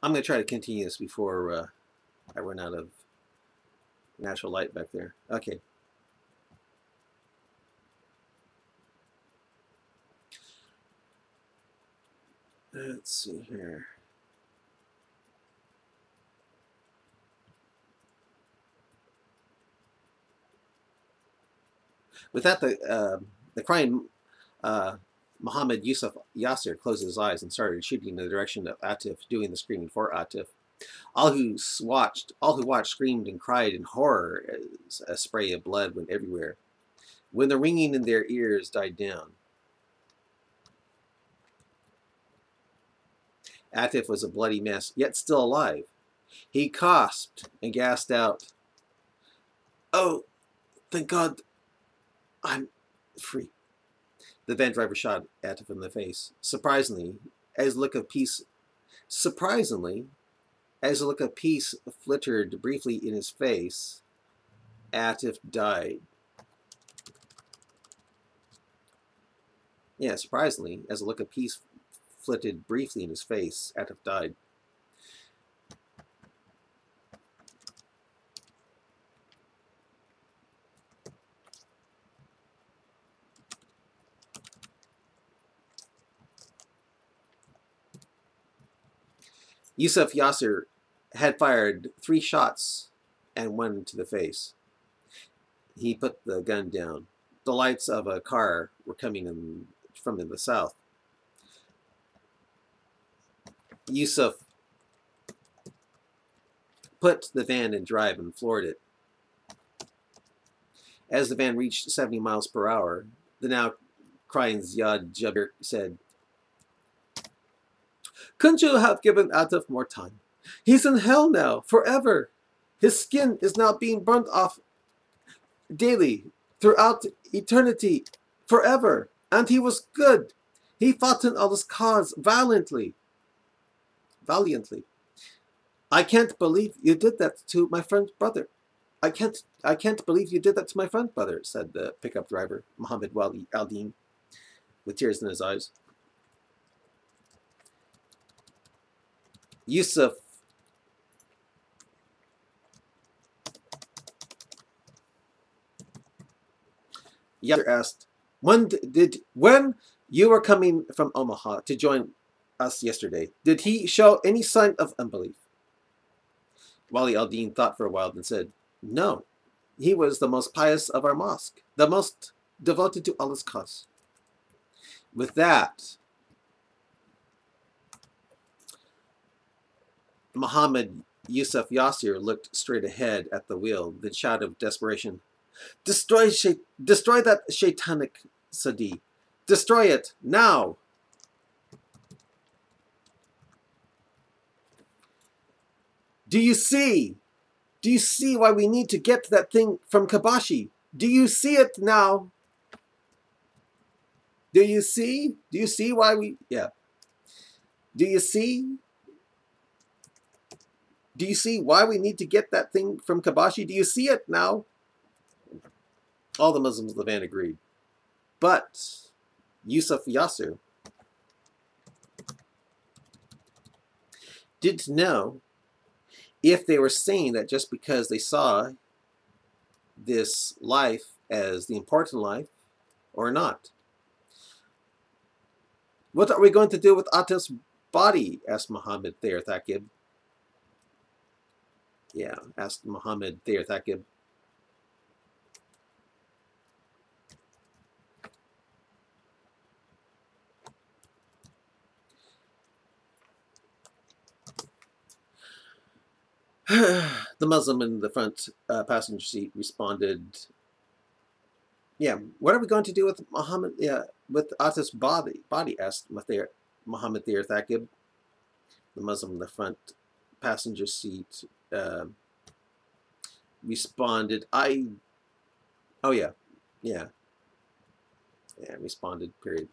I'm going to try to continue this before I run out of natural light back there. Okay. Let's see here. With that, the crying Muhammad Yusuf Yasser closed his eyes and started shooting in the direction of Atif, doing the screaming for Atif. All who watched screamed and cried in horror as a spray of blood went everywhere. When the ringing in their ears died down, Atif was a bloody mess, yet still alive. He gasped and gasped out, "Oh, thank God, I'm free." The van driver shot Atif in the face. Surprisingly, as a look of peace flittered briefly in his face, Atif died. Yeah, surprisingly, as a look of peace flitted briefly in his face, Atif died. Yusuf Yasser had fired 3 shots and 1 to the face. He put the gun down. The lights of a car were coming from the south. Yusuf put the van in drive and floored it. As the van reached 70 miles per hour, the now crying Ziad Jabir said, "Couldn't you have given Atif more time? He's in hell now, forever. His skin is now being burnt off daily, throughout eternity, forever. And he was good. He fought in Allah's cause valiantly. I can't believe you did that to my friend's brother. I can't believe you did that to my friend's brother," said the pickup driver, Muhammad Wali Al-Din, with tears in his eyes. Yusuf Yasser asked, when you were coming from Omaha to join us yesterday, did he show any sign of unbelief?" Wali al-Din thought for a while and said, "No, he was the most pious of our mosque, the most devoted to Allah's cause." With that, Muhammad Yusuf Yasser looked straight ahead at the wheel, then shouted with desperation, destroy that shaitanic Sadi. Destroy it, now! Do you see why we need to get that thing from Kabashi? Do you see it now? Do you see why we... Yeah. Do you see why we need to get that thing from Kabashi? Do you see it now? All the Muslims of the van agreed. But Yusuf Yasser didn't know if they were saying that just because they saw this life as the important life or not. "What are we going to do with Atif's body?" asked Muhammad Thayer Thaqib. Yeah, asked Muhammad Thayer Thaqib. The Muslim in the front passenger seat responded, "Yeah, what are we going to do with Muhammad? Yeah, with Atif's body?" asked Muhammad Thayer Thaqib. The Muslim in the front passenger seat responded, "Oh yeah, responded. Period."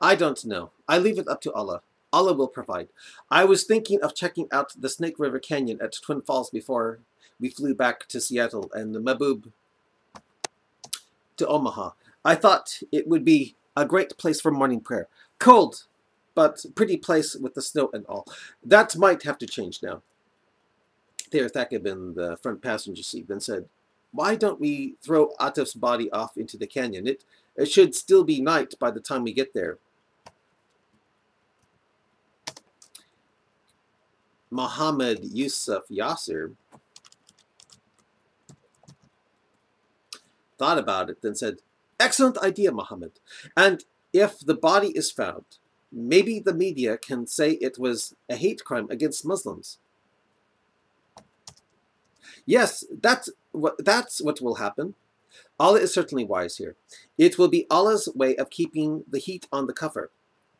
"I don't know. I leave it up to Allah. Allah will provide. I was thinking of checking out the Snake River Canyon at Twin Falls before we flew back to Seattle and the Mabub to Omaha. I thought it would be a great place for morning prayer. Cold, but pretty place with the snow and all. That might have to change now. Thayer Thakib in the front passenger seat then said, why don't we throw Atif's body off into the canyon? It should still be night by the time we get there. Mohammed Yusuf Yasser thought about it, then said, excellent idea, Mohammed. And if the body is found, maybe the media can say it was a hate crime against Muslims. Yes, that's what will happen. Allah is certainly wise here. It will be Allah's way of keeping the heat on the kafir.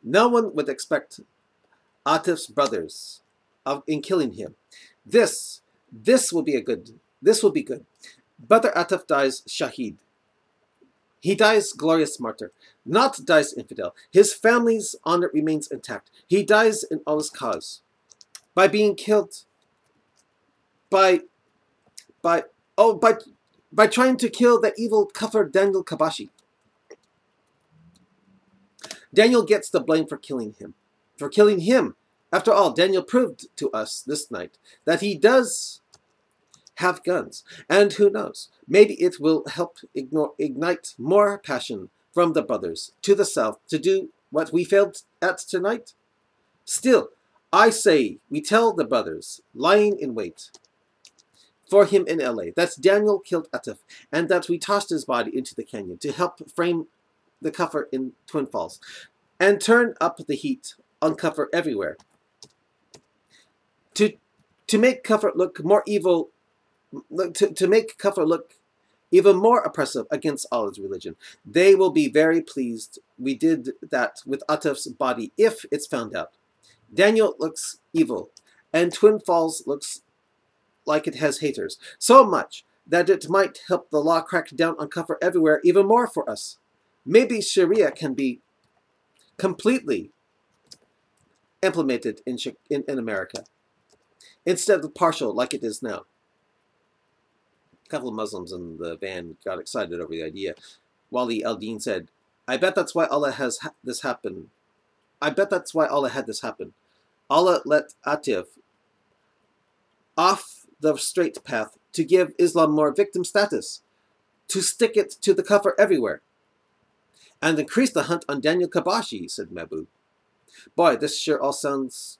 No one would expect Atif's brothers in killing him. This will be good. Brother Atif dies Shaheed. He dies glorious martyr, not dies infidel. His family's honor remains intact. He dies in Allah's cause by being killed by trying to kill that evil kafir Daniel Kabashi. Daniel gets the blame for killing him. After all, Daniel proved to us this night that he does have guns. And who knows, maybe it will help ignite more passion from the brothers to the south to do what we failed at tonight. Still, I say we tell the brothers lying in wait for him in LA that Daniel killed Atif and that we tossed his body into the canyon to help frame the kafir in Twin Falls and turn up the heat on kafir everywhere. To make kafir look more evil, to make kafir look even more oppressive against Allah's religion. They will be very pleased we did that with Atif's body if it's found out. Daniel looks evil, and Twin Falls looks like it has haters, so much that it might help the law crack down on kafir everywhere even more for us. Maybe Sharia can be completely implemented in America, instead of partial like it is now. A couple of Muslims in the van got excited over the idea. Wali al-Din said, I bet that's why Allah has this happen. I bet that's why Allah had this happen. Allah let Atif off the straight path to give Islam more victim status, to stick it to the kafir everywhere, and increase the hunt on Daniel Kabashi, said Mabub. Boy, this sure all sounds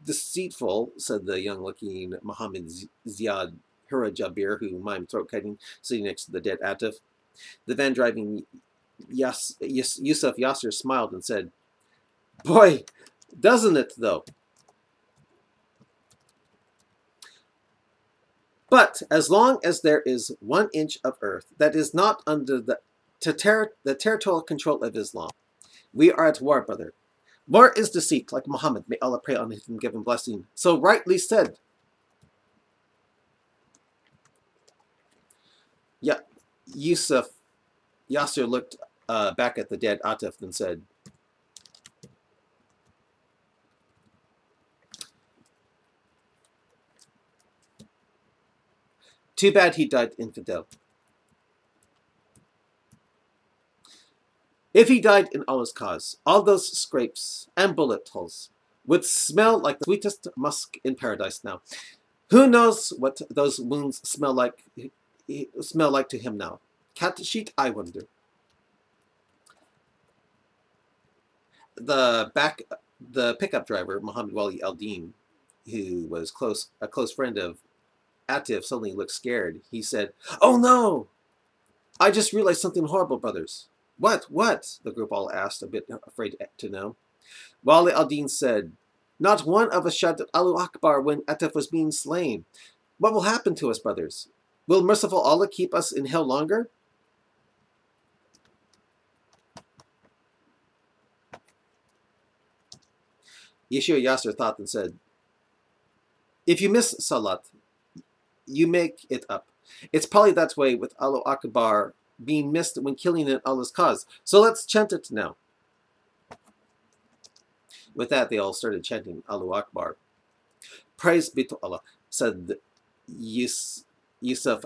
deceitful, said the young-looking Muhammad Ziad Hura Jabir, who mimed throat-cutting, sitting next to the dead Atif. The van driving Yusuf Yasser smiled and said, boy, doesn't it, though? But as long as there is 1 inch of earth that is not under the territorial control of Islam, we are at war, brother. War is deceit, like Muhammad, may Allah pray on him and give him blessing, so rightly said. Yeah, Yusuf Yasser looked back at the dead Atif and said, too bad he died infidel. If he died in Allah's cause, all those scrapes and bullet holes would smell like the sweetest musk in paradise now. Who knows what those wounds smell like to him now? Cat sheet, I wonder. The pickup driver, Muhammad Wali al-Din, who was a close friend of Atif, suddenly looked scared. He said, oh no! I just realized something horrible, brothers. What? What? The group all asked, a bit afraid to know. Wali al-Din said, not one of us shouted Allahu Akbar when Atif was being slain. What will happen to us, brothers? Will merciful Allah keep us in hell longer? Yeshua Yasser thought and said, if you miss Salat, you make it up. It's probably that way with Allahu Akbar being missed when killing in Allah's cause. So let's chant it now. With that, they all started chanting Allahu Akbar. Praise be to Allah, said Yusuf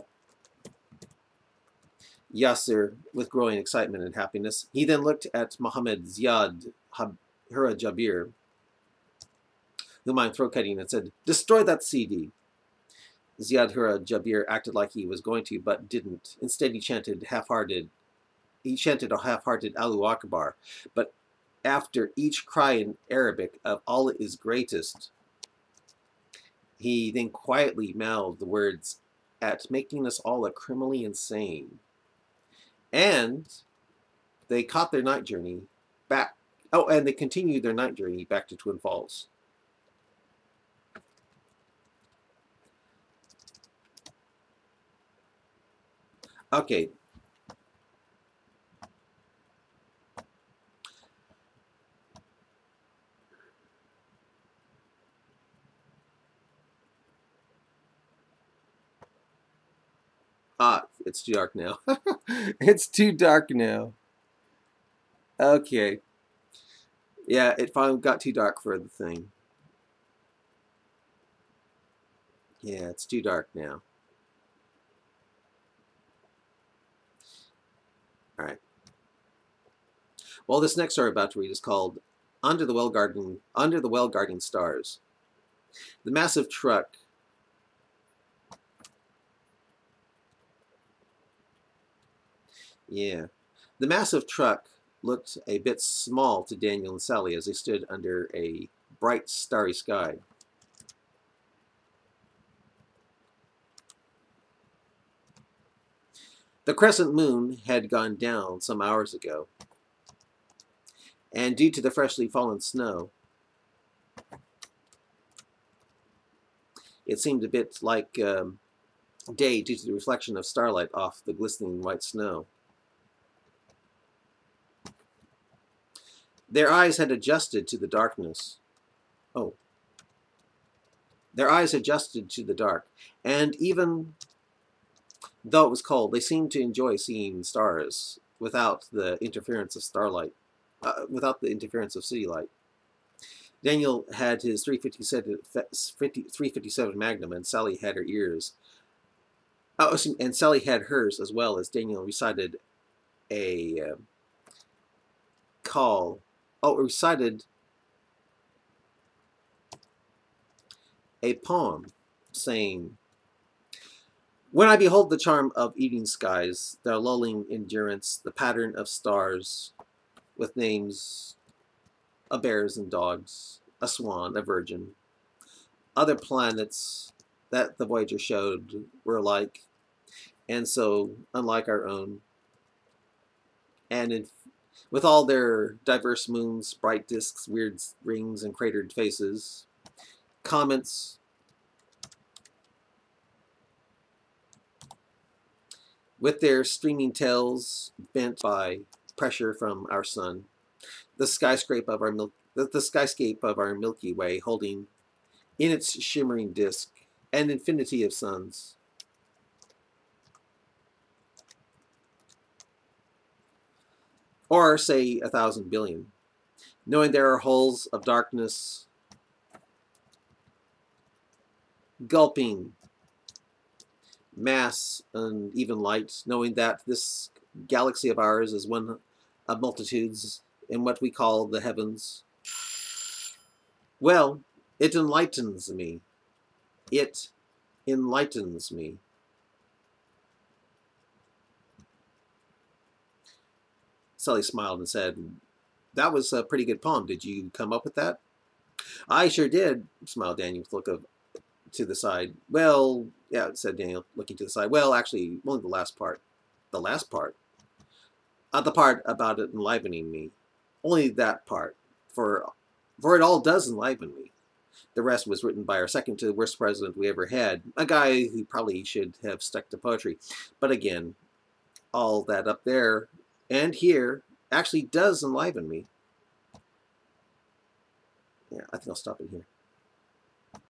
Yasser with growing excitement and happiness. He then looked at Muhammad Ziad Hura Jabir, whom I'm throat cutting, and said, "Destroy that CD." Ziad Hura Jabir acted like he was going to, but didn't. Instead, he chanted a half-hearted Allahu Akbar. But after each cry in Arabic of Allah is greatest, he then quietly mouthed the words, "At making us all a criminally insane." And they caught their night journey back. Oh, and they continued their night journey back to Twin Falls. Okay. It's too dark now. It's too dark now. Okay. Yeah, it finally got too dark for the thing. Yeah, it's too dark now. All right. Well, this next story I'm about to read is called Under the Well Guarding Stars. The massive truck Yeah. The massive truck looked a bit small to Daniel and Sally as they stood under a bright, starry sky. The crescent moon had gone down some hours ago, and due to the freshly fallen snow, it seemed a bit like day due to the reflection of starlight off the glistening white snow. Their eyes had adjusted to the darkness. Oh. Their eyes adjusted to the dark, and even though it was cold, they seemed to enjoy seeing stars without the interference of without the interference of city light. Daniel had his 357 Magnum, and Sally had her ears. Oh, and Sally had hers as well as Daniel recited a call. Oh, recited a poem saying, "When I behold the charm of evening skies, their lulling endurance, the pattern of stars, with names of bears and dogs, a swan, a virgin, other planets that the Voyager showed were alike, and so unlike our own, and with all their diverse moons, bright disks, weird rings, and cratered faces, comets, with their streaming tails bent by pressure from our sun, the skyscape of our Milky Way holding in its shimmering disk an infinity of suns. Or say 1,000 billion, knowing there are holes of darkness gulping mass and even light, knowing that this galaxy of ours is one of multitudes in what we call the heavens. Well, it enlightens me. It enlightens me." Sully smiled and said, "That was a pretty good poem. Did you come up with that?" "I sure did," smiled Daniel with a look to the side. "Well, yeah," said Daniel, looking to the side. "Well, actually, only the last part." "The last part?" The part about it enlivening me. Only that part, for it all does enliven me. The rest was written by our second to worst president we ever had, a guy who probably should have stuck to poetry. But again, all that up there and here actually does enliven me. Yeah, I think I'll stop it here.